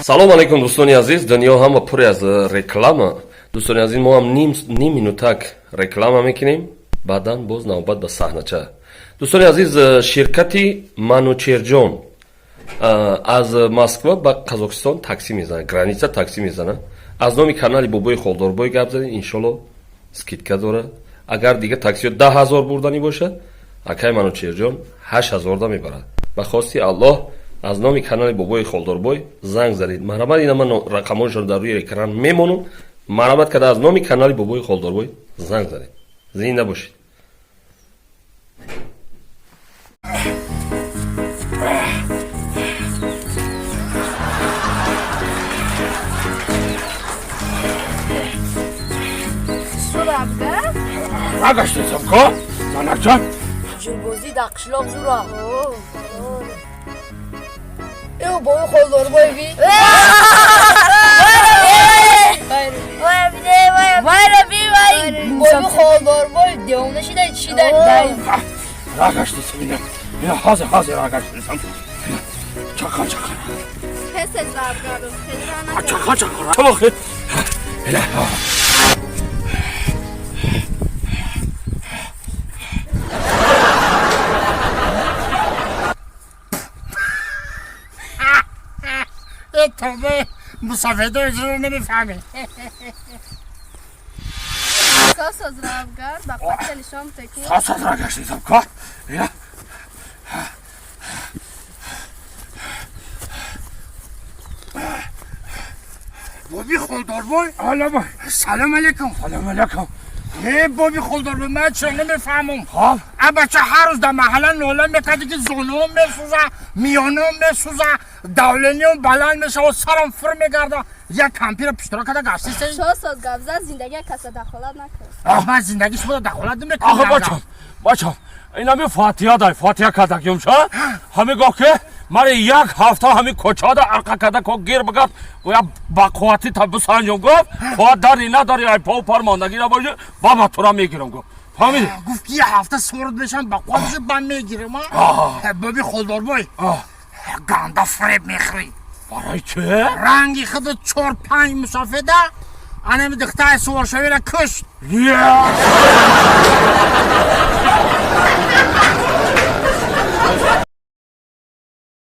салом алейкум дӯстони азиз, дунё ҳама пур аз реклама. Дӯстони азиз, мо ҳам ним минутак реклама мекунем, баъдан боз навбат ба саҳнача. дӯстони азиз, ширкати манучерҷон аз Москва ба Қазоқистон такси мезанад, граница такси мезанад. аз номи канали бобои холдорбой гап задем, иншолло скидка дорад. агар дигар таксиё 10 000 бурданӣ бошад, акай манучерҷон 8 000 да мебарад. ба хости Аллоҳ аз номи канали бобои холдорбой занг заред. марҳамат, ина ман рақамонашро дар рӯи экран мемонам. марҳамат карда аз номи канали бобои холдорбой занг заред. зинда бошед. Рагаштесам ко? Занакчан? Ҷурбозӣ дар қишлоқ зура. Ё бобои холдорбой ви. Бобои холдорбой девона шида чида. Рагаштесам ина ҳозир рагаштесам. Чақан. پس زرگارم خیلی Чақан. Чамохи. Эла. تابه مسافده رو نمیفهمه. ساس از رفگر با قتل شام تکی ساس از رفگر شدیدم که اینا بابی خولداربای سلام علیکم. بابی خولداربای من چرا نمیفهمم. خب بچه هر روز در محله نوله میکردی که زونوم میسوزه، میانوم میسوزه، دولنیوم بلند میشه و سرم فر میگرده. یک کمپیر پیشترا کده گشتی سی؟ شو ساز گفزه زندگی کسی دخالت نکرد. من زندگیش بوده دخالت نمیکنم. آخه بچم این همه فاتحه دای فاتحه کدکیم شا همه گاه که ماره یک هفته همه کچا دا ارقا کدک ها گیر بگرد و یا بقواتی تا بسانجم گفت خواهد داری نداری ای پاو پرماندگی را باشه بابا تو را میگیرم گفت فهمیدی؟ گفت که یه هفته سورد بشم بقواتش بم میگیرم. بابی خولداربای گنده فریب میخری. برای چه؟ رنگی خود 4-5 مسافده انمی دختای سوارشوی را کشت.